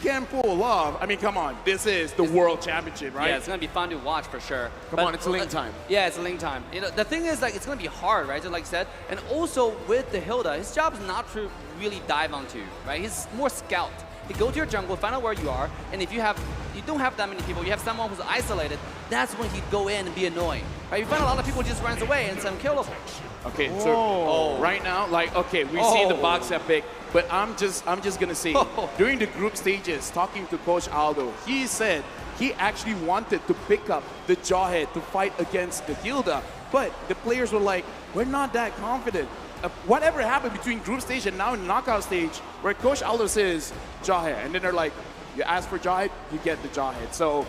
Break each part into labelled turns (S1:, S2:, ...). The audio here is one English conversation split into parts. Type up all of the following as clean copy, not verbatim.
S1: can pull off, I mean, come on, this is the World Championship, right?
S2: Yeah, it's going to be fun to watch for sure.
S3: Come on, it's Ling time.
S2: Yeah, it's Ling time. You know, the thing is, like, it's going to be hard, right? Just like I said. And also with the Hilda, his job is not to really dive onto, right? He's more scout. You go to your jungle, find out where you are, and if you don't have that many people, you have someone who's isolated, that's when he'd go in and be annoying. Right? You find a lot of people just runs away and it's unkillable.
S1: Okay, so right now, like, okay, we see the box epic, but I'm just gonna say, during the group stages, talking to Coach Aldo, he said he actually wanted to pick up the Jawhead to fight against the Hilda, but the players were like, we're not that confident. Whatever happened between group stage and now in knockout stage, where Coach Aldo says Jawhead, and then they're like, you ask for Jawhead, you get the Jawhead. So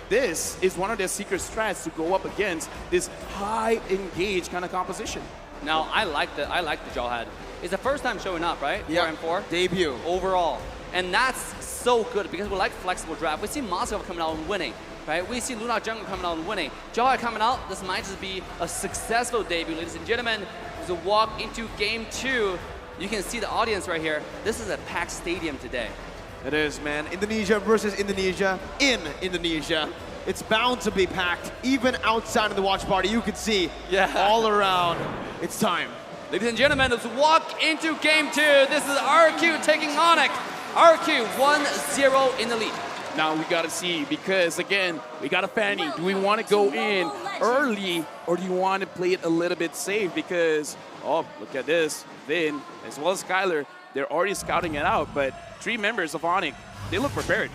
S1: this is one of their secret strats to go up against this high engaged kind of composition.
S2: Now I like the Jawhead. It's the first time showing up, right?
S3: Yeah,
S2: 4-4
S3: debut
S2: overall, and that's so good because we like flexible draft. We see Moscow coming out and winning. Right? We see Luna Jungle coming out and winning. Jawhead coming out, this might just be a successful debut, ladies and gentlemen. As we walk into game 2, you can see the audience right here. This is a packed stadium today.
S3: It is, man. Indonesia versus Indonesia in Indonesia. It's bound to be packed. Even outside of the watch party, you can see all around. It's time.
S2: Ladies and gentlemen, let's walk into game 2. This is RRQ taking ONIC. RRQ 1-0 in the lead.
S1: Now we gotta see, because again, we got a Fanny. Do we want to go in early, or do you want to play it a little bit safe? Because, oh, look at this. Vin, as well as Skylar, they're already scouting it out, but 3 members of ONIC, they look prepared.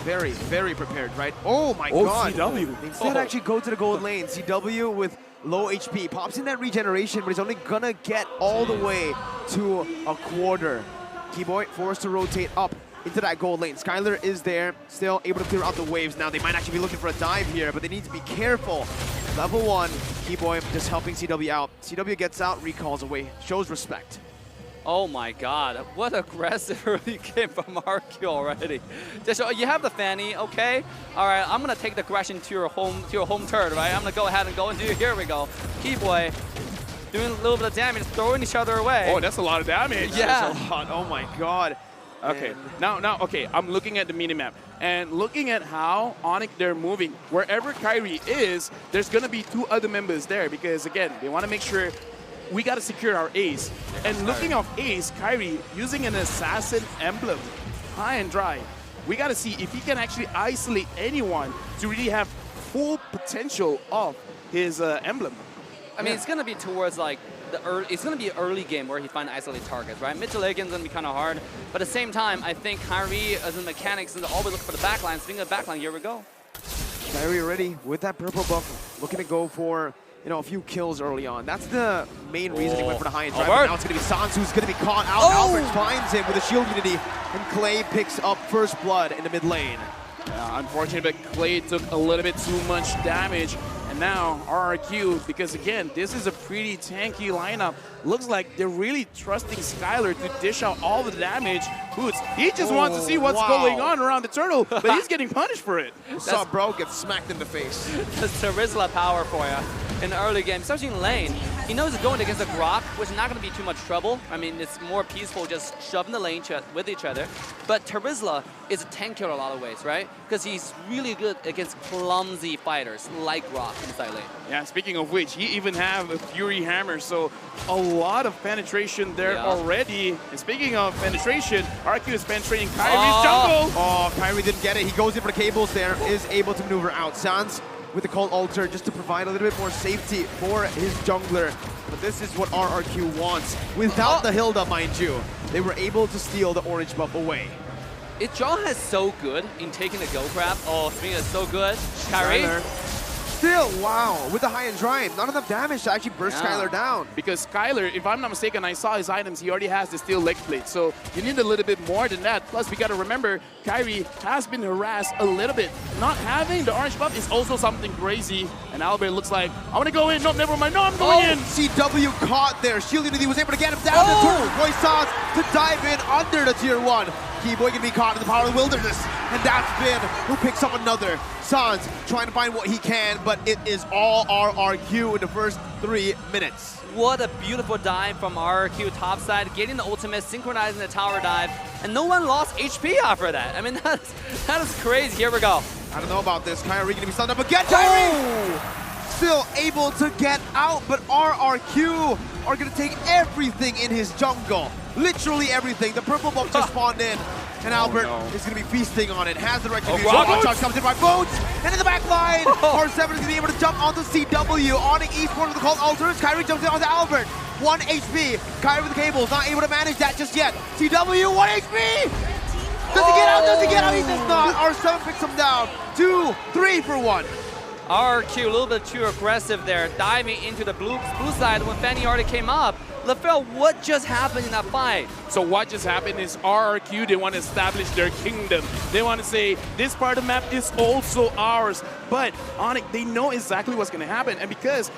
S3: Very, very prepared, right? Oh my God.
S1: CW.
S3: They instead actually go to the gold lane. CW with low HP, pops in that regeneration, but he's only gonna get all the way to a quarter. Keyboy forced to rotate up into that gold lane. Skylar is there, still able to clear out the waves. Now they might actually be looking for a dive here, but they need to be careful. Level 1, Keyboy just helping CW out. CW gets out, recalls away, shows respect.
S2: Oh my God, what aggressive early game from RQ already. Just, you have the Fanny, okay? All right, I'm gonna take the aggression to your home turret, right? I'm gonna go ahead and go into, here we go. Keyboy doing a little bit of damage, throwing each other away.
S1: Oh, that's a lot of damage.
S2: Yeah.
S3: That's a lot, oh my God.
S1: Okay, now, okay, I'm looking at the minimap and looking at how ONIC they're moving. Wherever Kyrie is, there's gonna be 2 other members there because again, they wanna make sure we gotta secure our ace. And looking off ace, Kyrie using an assassin emblem, high and dry. We gotta see if he can actually isolate anyone to really have full potential of his emblem.
S2: I mean, it's gonna be towards like it's going to be an early game where he finds isolated targets, right? Mid to late game is going to be kind of hard. But at the same time, I think Kyrie, as in mechanics, is always looking for the backline. Speaking of backline, here we go.
S3: Kyrie already with that purple buff, looking to go for, you know, a few kills early on. That's the main reason he went for the high end drive. Now it's going to be Sans who's going to be caught out. Albert finds him with a shield unity, and Clay picks up first blood in the mid lane.
S1: Yeah, unfortunately, but Clay took a little bit too much damage. And now RRQ, because again, this is a pretty tanky lineup. Looks like they're really trusting Skylar to dish out all the damage. Boots, he just wants to see what's going on around the turtle, but he's getting punished for it.
S3: Saw bro get smacked in the face.
S2: That's Terizla power for you in the early game, especially in lane. He knows he's going against a Grok, which is not going to be too much trouble. I mean, it's more peaceful just shoving the lane with each other. But Terizla is a tank killer in a lot of ways, right? Because he's really good against clumsy fighters like Grok inside lane.
S1: Yeah, speaking of which, he even have a Fury Hammer, so a lot of penetration there already. And speaking of penetration, RQ is penetrating Kyrie's jungle.
S3: Oh, Kyrie didn't get it. He goes in for the cables there, is able to maneuver out. Sans with the Cold Altar just to provide a little bit more safety for his jungler. But this is what RRQ wants. Without the Hilda, mind you, they were able to steal the orange buff away.
S2: Jawhead is so good in taking the go grab. Oh, Swing is so good. Kyrie.
S3: Still, wow, with the high and dry, not enough damage to actually burst Skylar down.
S1: Because Skylar, if I'm not mistaken, I saw his items, he already has the steel leg plate. So you need a little bit more than that. Plus, we got to remember, Kyrie has been harassed a little bit. Not having the orange buff is also something crazy. And Albert looks like, I want to go in. No, never mind. No, I'm going in.
S3: CW caught there. Shield Unity was able to get him down the turtle. Roy Sans to dive in under the tier 1. Keyboy gonna be caught in the power of the wilderness. And that's Vin who picks up another. Sans trying to find what he can, but it is all RRQ in the first 3 minutes.
S2: What a beautiful dive from RRQ topside, getting the ultimate, synchronizing the tower dive, and no one lost HP after that. I mean, that is crazy. Here we go.
S3: I don't know about this. Kyrie gonna be stunned up again. Kyrie! Still able to get out, but RRQ are gonna take everything in his jungle. Literally everything. The purple buff just spawned in, and Albert is gonna be feasting on it. Has the retribution. Charge comes in by Boots, and in the back line, R7 is gonna be able to jump onto CW. ONIC-PH with the called alters. Kyrie jumps in onto Albert. 1 HP. Kyrie with the cables, not able to manage that just yet. CW, 1 HP! Does he get out? Does he get out? He does not. R7 picks him down. 2, 3 for 1.
S2: RRQ a little bit too aggressive there, diving into the blue side when Fanny already came up. LaFell, what just happened in that fight?
S1: So what just happened is RRQ, they want to establish their kingdom. They want to say, this part of the map is also ours. But ONIC, they know exactly what's going to happen. And because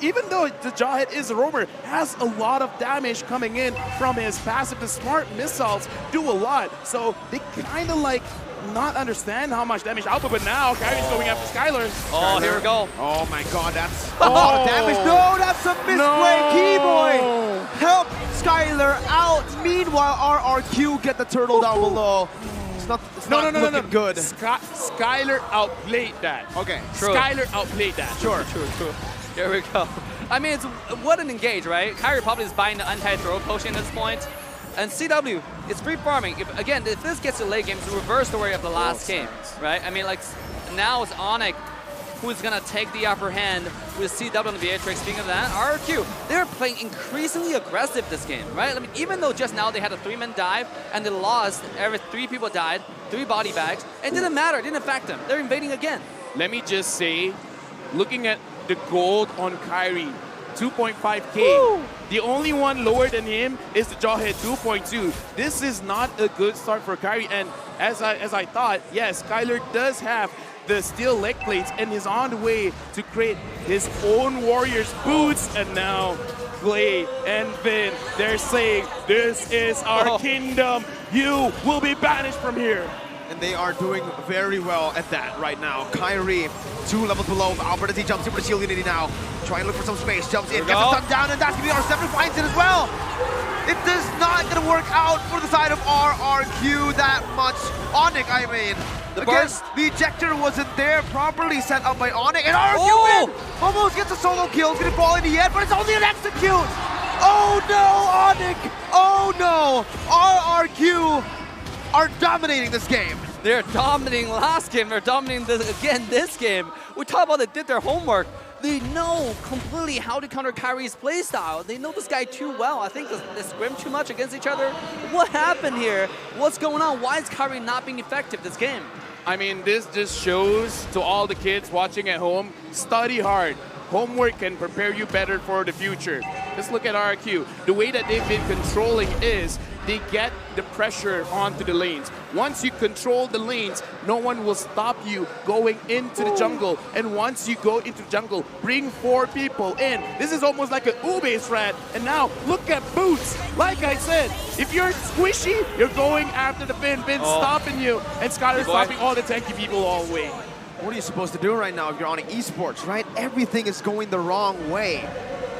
S1: even though the Jawhead is a roamer, has a lot of damage coming in from his passive, the smart missiles do a lot. So they kind of like not understand how much damage output, but now Kyrie's going after Skylar.
S2: Oh, here we go.
S3: Oh my god, that's a lot of damage. No, that's a misplay. Keyboy help Skylar out. Meanwhile, RRQ get the turtle down below. It's not looking good.
S1: Skylar outplayed that.
S3: Okay.
S2: True.
S1: Skylar outplayed that.
S3: Sure.
S2: True. Here we go. I mean, what an engage, right? Kyrie probably is buying the untied throw potion at this point. And CW, it's free farming. If this gets to late game, it's the reverse story of the last game, right? I mean, like, now it's ONIC who's going to take the upper hand with CW on the Beatrix. Speaking of that, RRQ, they're playing increasingly aggressive this game, right? I mean, even though just now they had a 3-man dive and they lost, 3 people died, 3 body bags, it didn't matter, it didn't affect them. They're invading again.
S1: Let me just say, looking at the gold on Kyrie, 2.5K. The only one lower than him is the Jawhead 2.2. This is not a good start for Kyrie. And as I thought, yes, Skylar does have the steel leg plates and is on the way to create his own Warriors boots. And now Clay and Vin, they're saying, this is our kingdom. You will be banished from here.
S3: And they are doing very well at that right now. Kyrie, 2 levels below. Albert as he jumps in for the shield unity now. Trying to look for some space. Jumps in, gets the stun down, and that's going to be R7 finds it as well. It is not going to work out for the side of RRQ that much. ONIC, I mean. The ejector wasn't there, properly set up by ONIC. And RRQ almost gets a solo kill. It's going to fall in the end, but it's only an execute. Oh no, ONIC. Oh no. RRQ are dominating this game.
S2: They're dominating last game. They're dominating this game. We talk about they did their homework. They know completely how to counter Kyrie's playstyle. They know this guy too well. I think they scrim too much against each other. What happened here? What's going on? Why is Kyrie not being effective this game?
S1: I mean, this just shows to all the kids watching at home, study hard. Homework can prepare you better for the future. Just look at RRQ. The way that they've been controlling is they get the pressure onto the lanes. Once you control the lanes, no one will stop you going into the jungle. And once you go into the jungle, bring 4 people in. This is almost like an Ube strat. And now, look at Boots. Like I said, if you're squishy, you're going after the Finn. Finn's stopping you. And Skylar's stopping all the tanky people all the way.
S3: What are you supposed to do right now if you're on esports, right? Everything is going the wrong way.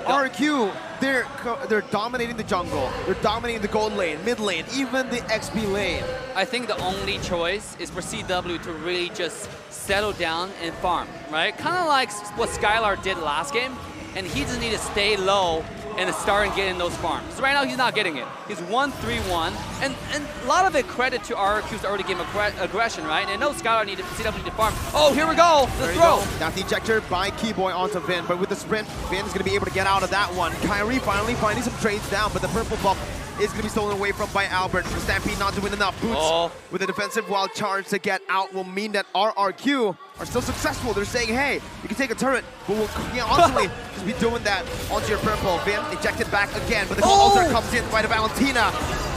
S3: RRQ, they're dominating the jungle. They're dominating the gold lane, mid lane, even the XP lane.
S2: I think the only choice is for CW to really just settle down and farm, right? Kind of like what Skylar did last game, and he just need to stay low and start getting those farms. So right now he's not getting it. He's 1-3-1, and a lot of it credit to RRQ's early game aggression, right? And I know Skylar needed CW to farm. Oh, here we go, the throw.
S3: That's the ejector by Keyboy onto Vin, but with the sprint, Vin's gonna be able to get out of that one. Kyrie finally finding some trades down, but the purple buff is going to be stolen away from by Albert. The Stampede not doing enough. Boots with a defensive wild charge to get out will mean that RRQ are still successful. They're saying, hey, you can take a turret, but we'll constantly just be doing that onto your purple. Vin ejected back again, but the gold altar comes in by the Valentina.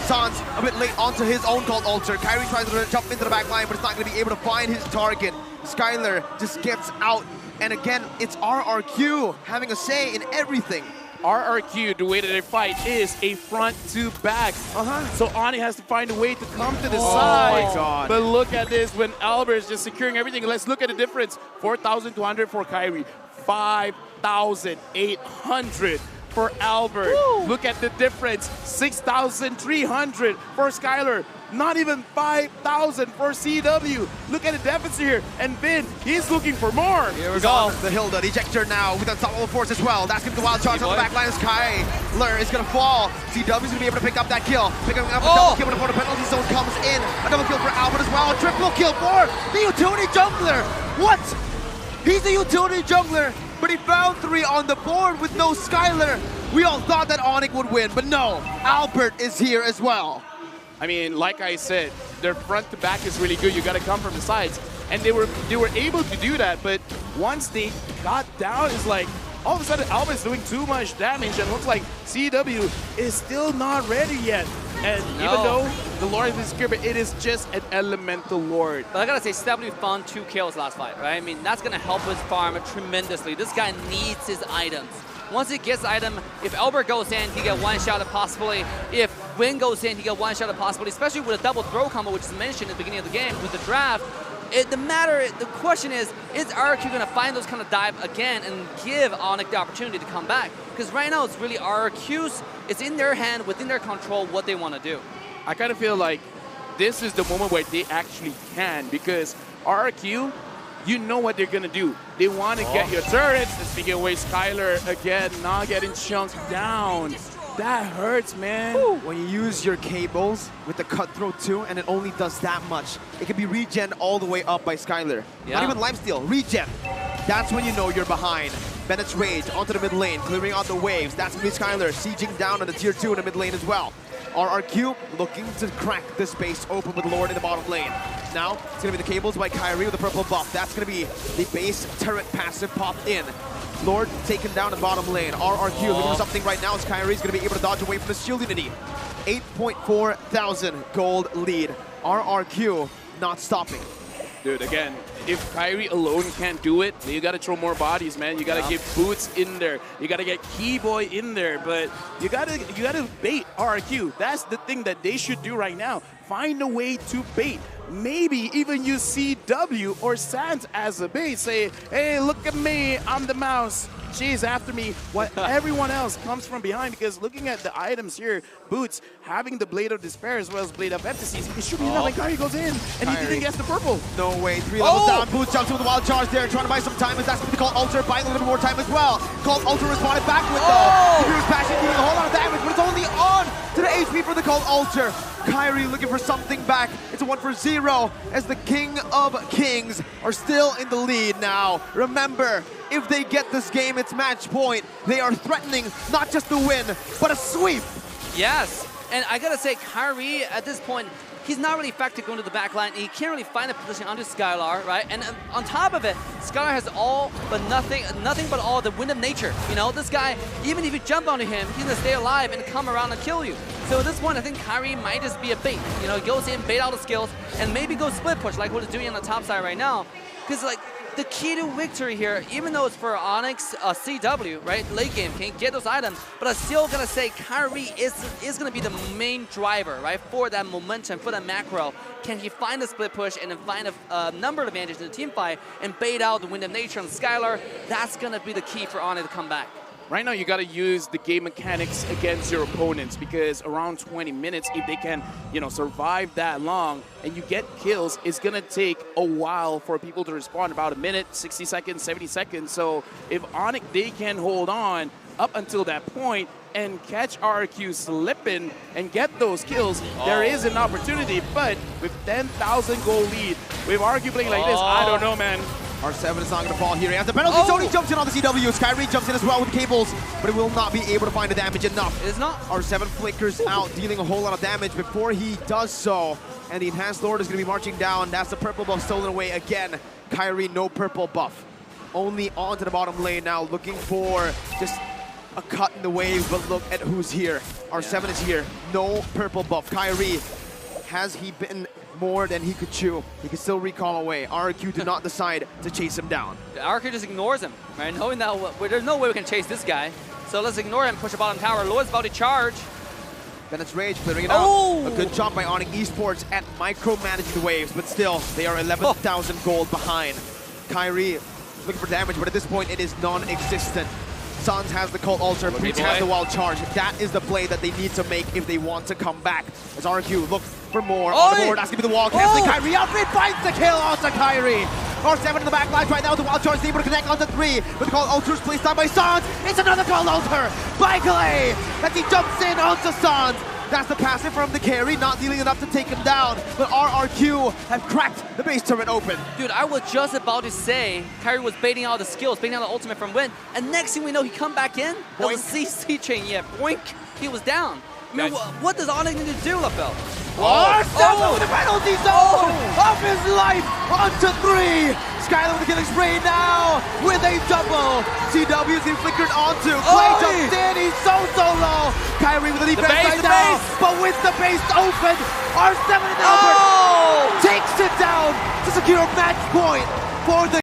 S3: Sans a bit late onto his own gold altar. Kyrie tries to jump into the back line, but it's not going to be able to find his target. Skylar just gets out. And again, it's RRQ having a say in everything.
S1: RRQ, the way that they fight is a front to back. So ONIC has to find a way to come to the side.
S3: my God.
S1: But look at this when Albert is just securing everything. Let's look at the difference. 4,200 for Kyrie, 5,800 for Albert.
S2: Woo.
S1: Look at the difference. 6,300 for Skylar. Not even 5,000 for CW. Look at the deficit here. And Vin, he's looking for more.
S2: Here we
S3: He's
S2: go.
S3: on the Hilda, the ejector now with unstoppable force as well. That's going to be the wild charge on the back line. Skylar is going to fall. CW's going to be able to pick up that kill. Picking up a double kill before the penalty zone comes in. A double kill for Albert as well. A triple kill for the utility jungler. What? He's the utility jungler, but he found 3 on the board with no Skylar. We all thought that ONIC would win, but no. Albert is here as well.
S1: I mean, like I said, their front to back is really good. You got to come from the sides, and they were able to do that. But once they got down, it's like all of a sudden Albert's doing too much damage, and looks like CW is still not ready yet. And even though the Lord is secure, but it is just an elemental Lord.
S2: But I gotta say, CW found 2 kills last fight, right? I mean, that's gonna help his farm tremendously. This guy needs his items. Once he gets item, if Albert goes in, he get one shot at possibly. If Win goes in, he get one shot at possibly, especially with a double throw combo, which is mentioned at the beginning of the game with the draft. The question is RRQ going to find those kind of dive again and give ONIC the opportunity to come back? Because right now it's really RRQ's, it's in their hand, within their control, what they want to do.
S1: I kind of feel like this is the moment where they actually can, because RRQ, you know what they're going to do. They want to get your turrets. And speaking away, Skylar again, not getting chunked down. That hurts, man.
S3: When you use your cables with the cutthroat too, and it only does that much, it can be regen all the way up by Skylar.
S2: Yeah.
S3: Not even lifesteal, regen. That's when you know you're behind. Bennett's Rage onto the mid lane, clearing out the waves. That's going to be Skylar sieging down on the tier 2 in the mid lane as well. RRQ looking to crack the space open with Lord in the bottom lane. Now, it's going to be the cables by Kyrie with the purple buff. That's going to be the base turret passive popped in. Lord taken down in the bottom lane. RRQ looking for something right now as Kyrie's going to be able to dodge away from the shield unity. 8.4 thousand gold lead. RRQ not stopping.
S1: Dude, again, if Kyrie alone can't do it, you got to throw more bodies, man. You got to get Boots in there. You got to get Keyboy in there. But you got to bait RRQ. That's the thing that they should do right now. Find a way to bait. Maybe even use CW or Sans as a bait. Say, hey, look at me. I'm the mouse. She's after me. What everyone else comes from behind, because looking at the items here, Boots having the Blade of Despair as well as Blade of Epicese, it should be enough. And Kyrie goes in, and he didn't get the purple.
S3: No way. 3 levels down. Boots jumps with the wild charge there, trying to buy some time. As that's going to be called Ultra, buying a little bit more time as well. Called Ultra responded back with the Furious Passion, dealing a whole lot of damage, but it's only on to the HP for the called Ultra. Kyrie looking for something back. It's a 1-for-0 as the King of Kings are still in the lead now. Remember, if they get this game, it's match point. They are threatening not just the win, but a sweep.
S2: Yes, and I gotta say, Kyrie at this point, he's not really effective going to the back line. He can't really find a position onto Skylar, right? And on top of it, Skylar has all but nothing but all the wind of nature. You know, this guy, even if you jump onto him, he's gonna stay alive and come around and kill you. So at this point, I think Kyrie might just be a bait. You know, he goes in, bait all the skills, and maybe go split push like what he's doing on the top side right now. Because like, the key to victory here, even though it's for Onyx CW, right, late game, can get those items, but I'm still gonna say Kyrie is gonna be the main driver, right, for that momentum, for that macro. Can he find a split push and then find a number advantage in the team fight and bait out the Wind of Nature on Skylar? That's gonna be the key for Onyx to come back.
S1: Right now, you got to use the game mechanics against your opponents, because around 20 minutes, if they can, you know, survive that long and you get kills, it's going to take a while for people to respond, about a minute, 60 seconds, 70 seconds. So if ONIC, they can hold on up until that point and catch RRQ slipping and get those kills, there is an opportunity. But with 10,000 gold lead, with RRQ playing like this, I don't know, man.
S3: R7 is not going to fall here. He has the penalty. Tony jumps in on the CW. Skyrie jumps in as well with the cables, but it will not be able to find the damage enough.
S2: It is not.
S3: R7 flickers out, dealing a whole lot of damage before he does so. And the Enhanced Lord is going to be marching down. That's the purple buff stolen away again. Kyrie, no purple buff. Only onto the bottom lane now, looking for just a cut in the waves, but look at who's here. R7 is here. No purple buff. Kyrie, has he been more than he could chew? He can still recall away. RRQ did not decide to chase him down.
S2: RRQ just ignores him, right? Knowing that there's no way we can chase this guy. So let's ignore him, push the bottom tower. Lloyd's about to charge.
S3: Bennett's Rage clearing it out.
S2: Oh!
S3: A good job by ONIC-Esports at micromanaging the waves, but still, they are 11,000 gold behind. Kyrie looking for damage, but at this point, it is non-existent. Suns has the Cult Altar, Breach has the Wild Charge. That is the play that they need to make if they want to come back. As RRQ look for more on the board, asking for the wall, canceling Kyrie out, it finds the kill onto Kyrie. R7 in the back line right now, the Wild Charge is able to connect onto 3, but the Cult Altar is placed down by Suns. It's another Cult Altar by Clay, as he jumps in onto Suns. That's the passive from the carry, not dealing enough to take him down, but RRQ have cracked the base turret open.
S2: Dude, I was just about to say Kyrie was baiting out the skills, baiting out the ultimate from Win, and next thing we know, he come back in. That was CC chain, yeah, boink, he was down. I mean, what does Onyx need to do, LaFell?
S3: Skylar with the penalty zone of his life onto 3. Skylar with the killing spree now with a double. CW is getting flickered onto. Clay jumps in, he's so low. Kyrie with the defense right now, but with the base open, R7 and Albert takes it down to secure match point for the